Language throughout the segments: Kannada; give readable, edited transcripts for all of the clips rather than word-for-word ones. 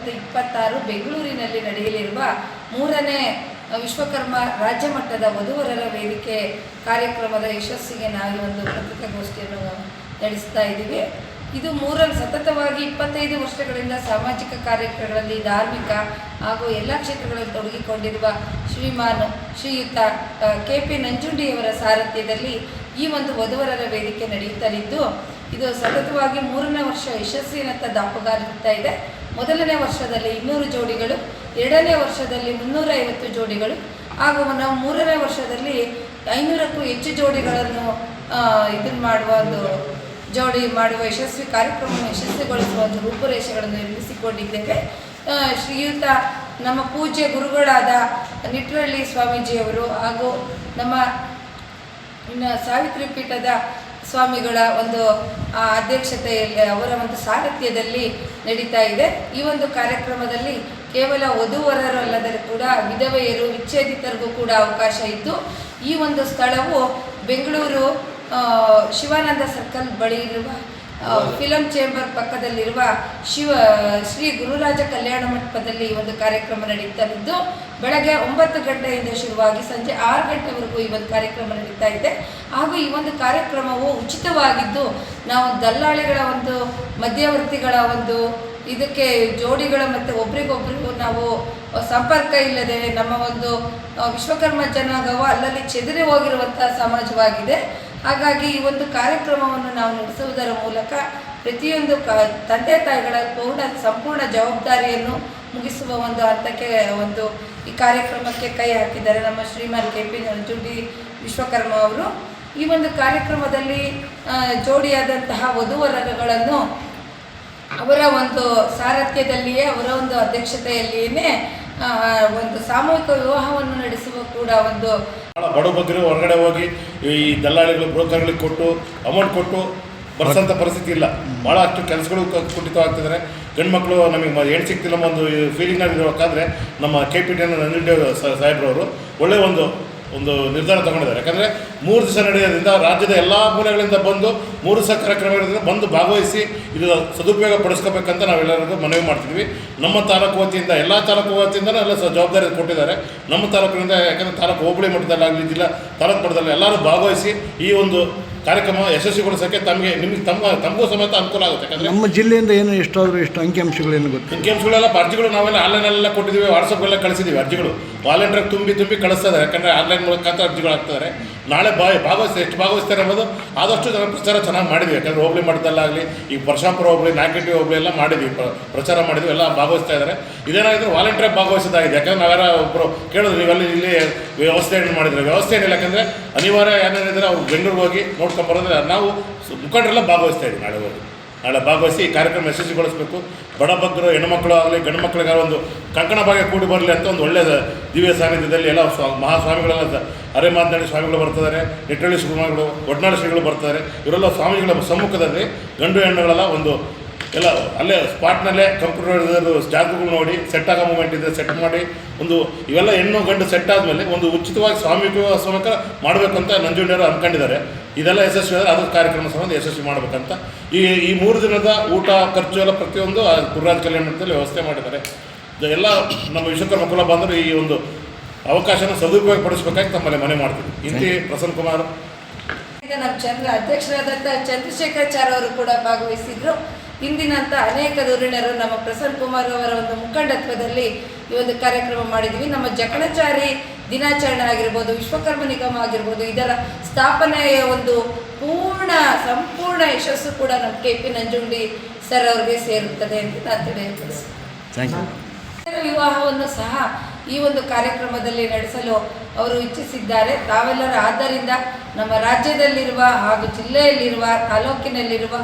2026 ಬೆಂಗಳೂರಿನಲ್ಲಿ ನಡೆಯಲಿರುವ 3ನೇ ವಿಶ್ವಕರ್ಮ ರಾಜ್ಯ ಮಟ್ಟದ ವಧುವರರ ವೇದಿಕೆ ಕಾರ್ಯಕ್ರಮದ ಯಶಸ್ಸಿಗೆ ನಾವು ಒಂದು ಪತ್ರಿಕಾಗೋಷ್ಠಿಯನ್ನು ನಡೆಸ್ತಾ ಇದ್ದೀವಿ. ಇದು ಸತತವಾಗಿ 25 ವರ್ಷಗಳಿಂದ ಸಾಮಾಜಿಕ ಕಾರ್ಯಕ್ರಮಗಳಲ್ಲಿ ಧಾರ್ಮಿಕ ಹಾಗೂ ಎಲ್ಲ ಕ್ಷೇತ್ರಗಳಲ್ಲಿ ತೊಡಗಿಕೊಂಡಿರುವ ಶ್ರೀಯುತ KP ನಂಜುಂಡಿಯವರ ಸಾರಥ್ಯದಲ್ಲಿ ಈ ಒಂದು ವಧುವರರ ವೇದಿಕೆ ನಡೆಯುತ್ತಲಿದ್ದು, ಇದು ಸತತವಾಗಿ 3ನೇ ವರ್ಷ ಯಶಸ್ವಿನತ್ತ ದಾಪುಗಾಲಿಡ್ತಾ ಇದೆ. ಮೊದಲನೇ ವರ್ಷದಲ್ಲಿ 200 ಜೋಡಿಗಳು, 2ನೇ ವರ್ಷದಲ್ಲಿ 350 ಜೋಡಿಗಳು ಹಾಗೂ ನಾವು 3ನೇ ವರ್ಷದಲ್ಲಿ 500ಕ್ಕೂ ಹೆಚ್ಚು ಜೋಡಿಗಳನ್ನು ಮಾಡುವ ಯಶಸ್ವಿ ಕಾರ್ಯಕ್ರಮವನ್ನು ಯಶಸ್ವಿಗೊಳಿಸುವ ಒಂದು ರೂಪುರೇಷೆಗಳನ್ನು ನಿರ್ಮಿಸಿಕೊಂಡಿದ್ದೇವೆ. ಶ್ರೀಯುತ ನಮ್ಮ ಪೂಜ್ಯ ಗುರುಗಳಾದ ನಿಟ್ರಳ್ಳಿ ಸ್ವಾಮೀಜಿಯವರು ಹಾಗೂ ನಮ್ಮ ಸಾವಿತ್ರಿ ಪೀಠದ ಸ್ವಾಮಿಗಳ ಒಂದು ಅಧ್ಯಕ್ಷತೆಯಲ್ಲಿ ಅವರ ಒಂದು ಸಾರಥ್ಯದಲ್ಲಿ ನಡೀತಾ ಇದೆ. ಈ ಒಂದು ಕಾರ್ಯಕ್ರಮದಲ್ಲಿ ಕೇವಲ ವಧುವರರು ಅಲ್ಲದೆ ಕೂಡ ವಿಧವೆಯರು, ವಿಚ್ಛೇದಿತರಿಗೂ ಕೂಡ ಅವಕಾಶ ಇದ್ದು, ಈ ಒಂದು ಸ್ಥಳವು ಬೆಂಗಳೂರು ಶಿವಾನಂದ ಸರ್ಕಲ್ ಬಳಿ ಇರುವ ಫಿಲಂ ಚೇಂಬರ್ ಪಕ್ಕದಲ್ಲಿರುವ ಶ್ರೀ ಗುರುರಾಜ ಕಲ್ಯಾಣ ಮಂಟಪದಲ್ಲಿ ಈ ಒಂದು ಕಾರ್ಯಕ್ರಮ ನಡೆಯುತ್ತಲಿದ್ದು, ಬೆಳಗ್ಗೆ 9 ಗಂಟೆಯಿಂದ ಶುರುವಾಗಿ ಸಂಜೆ 6 ಗಂಟೆವರೆಗೂ ಈ ಒಂದು ಕಾರ್ಯಕ್ರಮ ನಡೀತಾ ಇದೆ. ಹಾಗೂ ಈ ಒಂದು ಕಾರ್ಯಕ್ರಮವು ಉಚಿತವಾಗಿದ್ದು, ನಾವು ದಲ್ಲಾಳಿಗಳ ಒಂದು ಮಧ್ಯವರ್ತಿಗಳ ಒಂದು ಇದಕ್ಕೆ ಜೋಡಿಗಳ ಮತ್ತು ಒಬ್ರಿಗೊಬ್ರಿಗೂ ನಾವು ಸಂಪರ್ಕ ಇಲ್ಲದೆ ನಮ್ಮ ಒಂದು ವಿಶ್ವಕರ್ಮ ಜನಾಂಗವು ಅಲ್ಲಲ್ಲಿ ಚೆದರಿ ಹೋಗಿರುವಂಥ ಸಮಾಜವಾಗಿದೆ. ಹಾಗಾಗಿ ಈ ಒಂದು ಕಾರ್ಯಕ್ರಮವನ್ನು ನಾವು ನಡೆಸುವುದರ ಮೂಲಕ ಪ್ರತಿಯೊಂದು ತಂದೆ ತಾಯಿಗಳ ಸಂಪೂರ್ಣ ಜವಾಬ್ದಾರಿಯನ್ನು ಮುಗಿಸುವ ಒಂದು ಹಂತಕ್ಕೆ ಈ ಕಾರ್ಯಕ್ರಮಕ್ಕೆ ಕೈ ಹಾಕಿದ್ದಾರೆ ನಮ್ಮ ಶ್ರೀಮಾನ್ KP ನಂಜುಂಡಿ ವಿಶ್ವಕರ್ಮ ಅವರು. ಈ ಒಂದು ಕಾರ್ಯಕ್ರಮದಲ್ಲಿ ಜೋಡಿಯಾದಂತಹ ವಧುವರಗಳನ್ನು ಅವರ ಒಂದು ಸಾರಥ್ಯದಲ್ಲಿಯೇ, ಅವರ ಒಂದು ಅಧ್ಯಕ್ಷತೆಯಲ್ಲಿಯೇ ಒಂದು ಸಾಮೂಹಿಕ ವಿವಾಹವನ್ನು ನಡೆಸುವ ಕೂಡ ಒಂದು ಬಡಬಗ್ಗರು ಹೊರಗಡೆ ಹೋಗಿ ಈ ದಲ್ಲಾಳಿಗಳು ಬ್ರೋಕರ್ಗಳಿಗೆ ಕೊಟ್ಟು ಅಮೌಂಟ್ ಕೊಟ್ಟು ಬರ್ಸೋಂಥ ಪರಿಸ್ಥಿತಿ ಇಲ್ಲ. ಭಾಳ ಅಷ್ಟು ಕೆಲಸಗಳು ಕುಂಠಿತವಾಗ್ತಿದ್ದಾರೆ. ಗಂಡು ಮಕ್ಕಳು ನಮಗೆ ಏನು ಸಿಗ್ತಿಲ್ಲ ಒಂದು ಫೀಲಿಂಗ್ನಾಗ ಇರಬೇಕಾದ್ರೆ ನಮ್ಮ KP ನಂಜುಂಡಿ ಸಾಹೇಬ್ರವರು ಒಳ್ಳೆಯ ಒಂದು ನಿರ್ಧಾರ ತಗೊಂಡಿದ್ದಾರೆ. ಯಾಕಂದರೆ 3 ದಿವಸ ನಡೆಯೋದ್ರಿಂದ ರಾಜ್ಯದ ಎಲ್ಲ ಮೂಲೆಗಳಿಂದ ಬಂದು 3 ದಿವಸ ಕಾರ್ಯಕ್ರಮ ಇರೋದ್ರಿಂದ ಬಂದು ಭಾಗವಹಿಸಿ ಇದು ಸದುಪಯೋಗ ಪಡಿಸ್ಕೋಬೇಕಂತ ನಾವೆಲ್ಲರಿಗೂ ಮನವಿ ಮಾಡ್ತಿದ್ವಿ. ನಮ್ಮ ತಾಲೂಕು ವತಿಯಿಂದ ಎಲ್ಲ ತಾಲೂಕು ವತಿಯಿಂದನೂ ಎಲ್ಲ ಜವಾಬ್ದಾರಿ ಕೊಟ್ಟಿದ್ದಾರೆ. ನಮ್ಮ ತಾಲೂಕಿನಿಂದ, ಯಾಕಂದರೆ ತಾಲೂಕು ಹೋಬಳಿ ಮಟ್ಟದಲ್ಲಾಗಲಿ ಜಿಲ್ಲಾ ತಾಲೂಕು ಮಟ್ಟದಲ್ಲಿ ಎಲ್ಲರೂ ಭಾಗವಹಿಸಿ ಈ ಒಂದು ಕಾರ್ಯಕ್ರಮ ಯಶಸ್ವಿಗೊಳಿಸೋಕ್ಕೆ ತಮಗೂ ಸಮೇತ ಅನುಕೂಲ ಆಗುತ್ತೆ. ಯಾಕಂದರೆ ನಮ್ಮ ಜಿಲ್ಲೆಯಿಂದ ಎಷ್ಟು ಅಂಕಿಅಂಶಗಳೇನು ಗೊತ್ತು? ಅಂಕಿಅಂಶಗಳೆಲ್ಲ ಅರ್ಜಿಗಳು ನಾವೆಲ್ಲ ಆನ್ಲೈನಲ್ಲೆಲ್ಲ ಕೊಟ್ಟಿದ್ದೀವಿ, ವಾಟ್ಸಪ್ಪೆಲ್ಲ ಕಳಿಸಿದ್ದೀವಿ. ಅರ್ಜಿಗಳು ವಾಲಂಟಿಯರ್ ತುಂಬಿ ಕಳಿಸ್ತಾರೆ. ಯಾಕಂದರೆ ಆನ್ಲೈನ್ ಮೂಲಕ ಅರ್ಜಿಗಳು ಆಗ್ತಾರೆ. ನಾಳೆ ಎಷ್ಟು ಭಾಗವಹಿಸ್ತಾರೆ ಅನ್ನೋದು ಆದಷ್ಟು ಜನ ಪ್ರಚಾರ ಚೆನ್ನಾಗಿ ಮಾಡಿದ್ವಿ. ಯಾಕಂದರೆ ಹೋಬಳಿ ಮಟ್ಟದಲ್ಲಾಗಲಿ ಈ ಪರಶಾಂಪುರ ಹೋಬಳಿ, ನಾಗೇಟಿ ಹೋಬಳಿ ಎಲ್ಲ ಮಾಡಿದ್ವಿ, ಪ್ರಚಾರ ಮಾಡಿದ್ವಿ, ಎಲ್ಲ ಭಾಗವಹಿಸ್ತಾ ಇದ್ದಾರೆ. ಇದೇನಾಗಿದ್ರೆ ವಾಲಂಟಿಯರ್ ಭಾಗವಹಿಸೋದಾಗಿದೆ. ಯಾಕಂದರೆ ನಾವೆಲ್ಲ ಒಬ್ಬರು ಕೇಳಿದ್ರು, ನೀವೆಲ್ಲ ಇಲ್ಲಿ ವ್ಯವಸ್ಥೆಯನ್ನು ಮಾಡಿದ್ರೆ ವ್ಯವಸ್ಥೆ ಏನಿಲ್ಲ. ಯಾಕಂದರೆ ಅನಿವಾರ್ಯ ಏನೇನಿದ್ರೆ ಅವ್ರು ಬೆಂಗಳೂರಿಗೆ ಹೋಗಿ ನೋಡ್ಕೊಂಬರೋದ್ರೆ ನಾವು ಮುಖಂಡರೆಲ್ಲ ಭಾಗವಹಿಸ್ತಾ ಇದ್ದೀವಿ. ನಾಳೆ ಭಾಗವಹಿಸಿ ಈ ಕಾರ್ಯಕ್ರಮ ಯಶಸ್ವಿಗೊಳಿಸಬೇಕು. ಬಡಬಗ್ಗರು, ಹೆಣ್ಣುಮಕ್ಕಳು ಆಗಲಿ ಗಂಡು ಮಕ್ಕಳಿಗಾರ ಒಂದು ಕಂಕಣ ಭಾಗ್ಯ ಕೂಡಿ ಬರಲಿ ಅಂತ ಒಂದು ಒಳ್ಳೆಯ ದಿವ್ಯ ಸಾನ್ನಿಧ್ಯದಲ್ಲಿ ಎಲ್ಲ ಮಹಾಸ್ವಾಮಿಗಳೆಲ್ಲ ಅರೆಮಾತನಾಡಿ ಸ್ವಾಮಿಗಳು ಬರ್ತಿದ್ದಾರೆ, ನಿಟ್ಟಳ್ಳಿ ಸ್ವಾಮಿಗಳು, ಒಡ್ನಾಡಿ ಶ್ರೀಗಳು ಬರ್ತಾರೆ. ಇವರೆಲ್ಲ ಸ್ವಾಮಿಗಳ ಸಮ್ಮುಖದಲ್ಲಿ ಗಂಡು ಹೆಣ್ಣುಗಳೆಲ್ಲ ಎಲ್ಲ ಅಲ್ಲೇ ಸ್ಪಾಟ್ನಲ್ಲೇ ಕಂಪ್ಯೂಟರ್ ಜಾಗಗಳು ನೋಡಿ ಸೆಟ್ ಆಗೋ ಮೂಮೆಂಟ್ ಇದ್ದರೆ ಸೆಟ್ ಮಾಡಿ ಇವೆಲ್ಲ ಹೆಣ್ಣು ಗಂಡು ಸೆಟ್ ಆದಮೇಲೆ ಒಂದು ಉಚಿತವಾಗಿ ಸ್ವಾಮಿಕ ಮಾಡಬೇಕಂತ ನಂಜುಂಡಿಯವರು ಅಂದ್ಕೊಂಡಿದ್ದಾರೆ. ಇದೆಲ್ಲ ಯಶಸ್ವಿ ಆದರೆ ಅದು ಕಾರ್ಯಕ್ರಮ ಸಂಬಂಧ ಯಶಸ್ವಿ ಮಾಡಬೇಕಂತ ಈ 3 ದಿನದ ಊಟ ಖರ್ಚು ಎಲ್ಲ ಪ್ರತಿಯೊಂದು ಗುರುರಾಜ ಕಲ್ಯಾಣ ಮಂಟಪದಲ್ಲಿ ವ್ಯವಸ್ಥೆ ಮಾಡಿದ್ದಾರೆ. ಎಲ್ಲ ನಮ್ಮ ವಿಶ್ವಕರ್ಮ ಕುಲ ಬಂದರೂ ಈ ಒಂದು ಅವಕಾಶನ ಸದುಪಯೋಗ ಪಡಿಸಬೇಕಾಗಿ ತಮ್ಮಲ್ಲಿ ಮನವಿ ಮಾಡ್ತೀವಿ. ಇಂತಿ ಪ್ರಸನ್ನ ಕುಮಾರ್. ಈಗ ನಮ್ಮ ಅಧ್ಯಕ್ಷರಾದಂಥ ಚಂದ್ರಶೇಖರಾಚಾರ್ಯ ಅವರು ಕೂಡ ಭಾಗವಹಿಸಿದ್ರು. ಇಂದಿನಂಥ ಅನೇಕ ಧುರೀಣರು ನಮ್ಮ ಪ್ರಸನ್ನ ಕುಮಾರ್ ಅವರ ಒಂದು ಮುಖಂಡತ್ವದಲ್ಲಿ ಈ ಒಂದು ಕಾರ್ಯಕ್ರಮ ಮಾಡಿದ್ವಿ. ನಮ್ಮ ಜಕಣಚಾರಿ ದಿನಾಚರಣೆ ಆಗಿರ್ಬೋದು, ವಿಶ್ವಕರ್ಮ ನಿಗಮ ಆಗಿರ್ಬೋದು, ಇದರ ಸ್ಥಾಪನೆಯ ಒಂದು ಸಂಪೂರ್ಣ ಯಶಸ್ಸು ಕೂಡ ನಮ್ಮ KP ನಂಜುಂಡಿ ಸರ್ ಅವರಿಗೆ ಸೇರುತ್ತದೆ ಅಂತ ನಾನು ತಿಳಿಯಪಡಿಸ್ತೀನಿ. ವಿವಾಹವನ್ನು ಸಹ ಈ ಒಂದು ಕಾರ್ಯಕ್ರಮದಲ್ಲಿ ನಡೆಸಲು ಅವರು ಇಚ್ಛಿಸಿದ್ದಾರೆ. ತಾವೆಲ್ಲರ ಆದ್ದರಿಂದ ನಮ್ಮ ರಾಜ್ಯದಲ್ಲಿರುವ ಹಾಗೂ ಜಿಲ್ಲೆಯಲ್ಲಿರುವ ತಾಲೂಕಿನಲ್ಲಿರುವ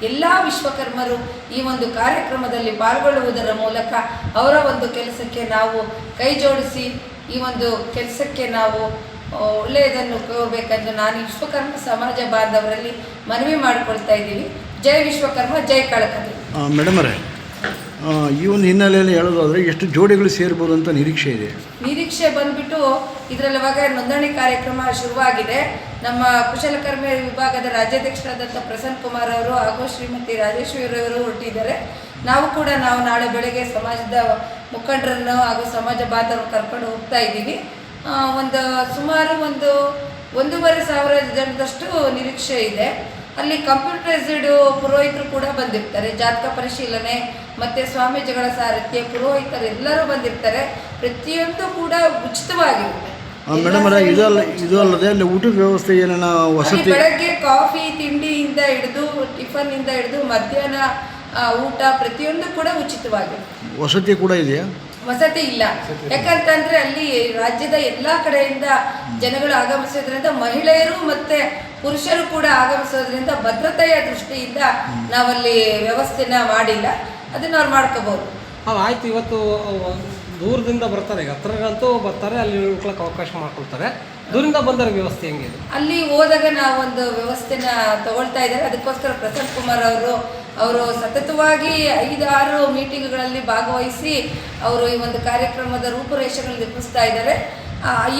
ಎಲ್ಲ ವಿಶ್ವಕರ್ಮರು ಈ ಒಂದು ಕಾರ್ಯಕ್ರಮದಲ್ಲಿ ಪಾಲ್ಗೊಳ್ಳುವುದರ ಮೂಲಕ ಅವರ ಒಂದು ಕೆಲಸಕ್ಕೆ ನಾವು ಕೈ ಜೋಡಿಸಿ ಈ ಒಂದು ಕೆಲಸಕ್ಕೆ ನಾವು ಒಳ್ಳೆಯದನ್ನು ಕೋರಬೇಕೆಂದು ನಾನು ವಿಶ್ವಕರ್ಮ ಸಮಾಜ ಬಾಂಧವರಲ್ಲಿ ಮನವಿ ಮಾಡಿಕೊಳ್ತಾ ಇದ್ದೀವಿ. ಜೈ ವಿಶ್ವಕರ್ಮ, ಜೈ ಕಳಕಳಿ. ಮೇಡಮ್ ಅವರೇ, ಈ ಒಂದು ಹಿನ್ನೆಲೆಯಲ್ಲಿ ಹೇಳೋದಾದರೆ ಎಷ್ಟು ಜೋಡಿಗಳು ಸೇರ್ಬೋದು ಅಂತ ನಿರೀಕ್ಷೆ ಬಂದ್ಬಿಟ್ಟು ಇದರಲ್ಲಿ ಇವಾಗ ನೋಂದಣಿ ಕಾರ್ಯಕ್ರಮ ಶುರುವಾಗಿದೆ. ನಮ್ಮ ಕುಶಲಕರ್ಮಿ ವಿಭಾಗದ ರಾಜ್ಯಾಧ್ಯಕ್ಷರಾದಂಥ ಪ್ರಸನ್ನ ಕುಮಾರ್ ಅವರು ಹಾಗೂ ಶ್ರೀಮತಿ ರಾಜೇಶ್ವರಿ ಅವರು ಹೊರಟಿದ್ದಾರೆ. ನಾವು ನಾಳೆ ಬೆಳಗ್ಗೆ ಸಮಾಜದ ಮುಖಂಡರನ್ನು ಹಾಗೂ ಸಮಾಜ ಬಾಂಧವರನ್ನು ಕರ್ಕೊಂಡು ಹೋಗ್ತಾ ಇದ್ದೀವಿ. ಸುಮಾರು 1,500 ಜನದಷ್ಟು ನಿರೀಕ್ಷೆ ಇದೆ. ಅಲ್ಲಿ ಕಂಪ್ಯೂಟರೈಸ್ಡ್ ಪುರೋಹಿತರು ಕೂಡ ಬಂದಿರ್ತಾರೆ. ಜಾತಕ ಪರಿಶೀಲನೆ ಮತ್ತು ಸ್ವಾಮೀಜಿಗಳ ಸಾರಥ್ಯ, ಪುರೋಹಿತರು ಎಲ್ಲರೂ ಬಂದಿರ್ತಾರೆ. ಪ್ರತಿಯೊಂದು ಕೂಡ ಉಚಿತವಾಗಿರುತ್ತೆ. ಮೇಡಮ್ ಇದು ಅಲ್ಲದೆ ಅಲ್ಲಿ ಊಟದ ವ್ಯವಸ್ಥೆ ಏನೇನ ವಸತಿ? ಬೆಳಗ್ಗೆ ಕಾಫಿ ತಿಂಡಿಯಿಂದ ಹಿಡಿದು ಟಿಫನ್ನಿಂದ ಹಿಡಿದು ಮಧ್ಯಾಹ್ನ ಊಟ ಪ್ರತಿಯೊಂದು ಕೂಡ ಉಚಿತವಾಗಿರುತ್ತೆ. ವಸತಿ ಕೂಡ ಇದೆಯಾ? ವಸತಿ ಇಲ್ಲ. ಯಾಕಂತಂದ್ರೆ ಅಲ್ಲಿ ರಾಜ್ಯದ ಎಲ್ಲ ಕಡೆಯಿಂದ ಜನಗಳು ಆಗಮಿಸೋದ್ರಿಂದ ಮಹಿಳೆಯರು ಮತ್ತೆ ಪುರುಷರು ಕೂಡ ಆಗಮಿಸೋದ್ರಿಂದ ಭದ್ರತೆಯ ದೃಷ್ಟಿಯಿಂದ ನಾವಲ್ಲಿ ವ್ಯವಸ್ಥೆನ ಮಾಡಿಲ್ಲ. ಅದನ್ನ ಅವ್ರು ಮಾಡ್ಕೋಬಹುದು. ಆಯ್ತು. ಇವತ್ತು ದೂರದಿಂದ ಬರ್ತಾರೆ, ಈಗ ಹತ್ರಗಂತೂ ಬರ್ತಾರೆ, ಅಲ್ಲಿ ಉಳ್ಕೊಳಕ್ಕೆ ಅವಕಾಶ ಮಾಡ್ಕೊಳ್ತಾರೆ. ದೂರಿಂದ ಬಂದರ ವ್ಯವಸ್ಥೆ ಹೆಂಗಿದೆ? ಅಲ್ಲಿ ಹೋದಾಗ ನಾವೊಂದು ವ್ಯವಸ್ಥೆನ ತಗೊಳ್ತಾ ಇದ್ದಾರೆ. ಅದಕ್ಕೋಸ್ಕರ ಪ್ರಸನ್ನ ಕುಮಾರ್ ಅವರು ಸತತವಾಗಿ 5-6 ಮೀಟಿಂಗ್ಗಳಲ್ಲಿ ಭಾಗವಹಿಸಿ ಅವರು ಈ ಒಂದು ಕಾರ್ಯಕ್ರಮದ ರೂಪುರೇಷೆಗಳನ್ನು ನಿರ್ಮಿಸ್ತಾ ಇದ್ದಾರೆ.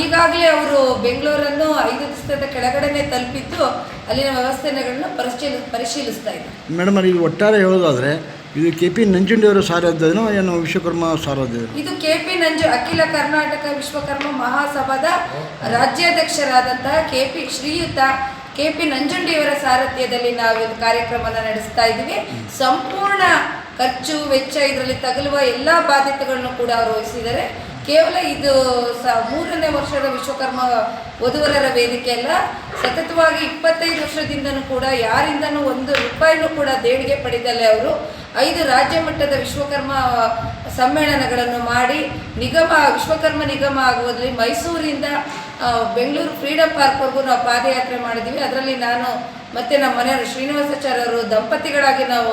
ಈಗಾಗಲೇ ಅವರು ಬೆಂಗಳೂರನ್ನು 5 ದಿವಸದ ಕೆಳಗಡೆನೆ ತಲುಪಿದ್ದು ಅಲ್ಲಿನ ವ್ಯವಸ್ಥೆಗಳನ್ನ ಪರಿಶೀಲಿಸ್ತಾ ಇದ್ದಾರೆ. ಮೇಡಮ್, ಇದು ಒಟ್ಟಾರೆ ಹೇಳೋದಾದರೆ ಇದು KP ನಂಜುಂಡಿಯವರ ಸಾರಥ್ಯನೋ ಏನು ವಿಶ್ವಕರ್ಮ ಸಾರಥ್ಯ? ಇದು KP ಅಖಿಲ ಕರ್ನಾಟಕ ವಿಶ್ವಕರ್ಮ ಮಹಾಸಭಾದ ರಾಜ್ಯಾಧ್ಯಕ್ಷರಾದಂತಹ ಶ್ರೀಯುತ KP ನಂಜುಂಡಿಯವರ ಸಾರಥ್ಯದಲ್ಲಿ ನಾವು ಇದು ಕಾರ್ಯಕ್ರಮನ ನಡೆಸ್ತಾ ಇದ್ದೀವಿ. ಸಂಪೂರ್ಣ ಖರ್ಚು ವೆಚ್ಚ ಇದರಲ್ಲಿ ತಗಲುವ ಎಲ್ಲ ಬಾಧ್ಯತೆಗಳನ್ನು ಕೂಡ ಅವರು ವಹಿಸಿದ್ದಾರೆ. ಕೇವಲ ಇದು 3ನೇ ವರ್ಷದ ವಿಶ್ವಕರ್ಮ ವಧುವರರ ವೇದಿಕೆ ಅಲ್ಲ, ಸತತವಾಗಿ 25 ವರ್ಷದಿಂದನೂ ಕೂಡ ಯಾರಿಂದನೂ 1 ರೂಪಾಯಿನೂ ಕೂಡ ದೇಣಿಗೆ ಪಡೆದಲ್ಲೇ ಅವರು 5 ರಾಜ್ಯ ಮಟ್ಟದ ವಿಶ್ವಕರ್ಮ ಸಮ್ಮೇಳನಗಳನ್ನು ಮಾಡಿ ವಿಶ್ವಕರ್ಮ ನಿಗಮ ಆಗುವುದರಲ್ಲಿ ಮೈಸೂರಿಂದ ಬೆಂಗಳೂರು ಫ್ರೀಡಮ್ ಪಾರ್ಕ್ವರೆಗೂ ನಾವು ಪಾದಯಾತ್ರೆ ಮಾಡಿದ್ದೀವಿ. ಅದರಲ್ಲಿ ನಾನು ಮತ್ತು ನಮ್ಮ ಮನೆಯವರು ಶ್ರೀನಿವಾಸಾಚಾರ್ಯರು ದಂಪತಿಗಳಾಗಿ ನಾವು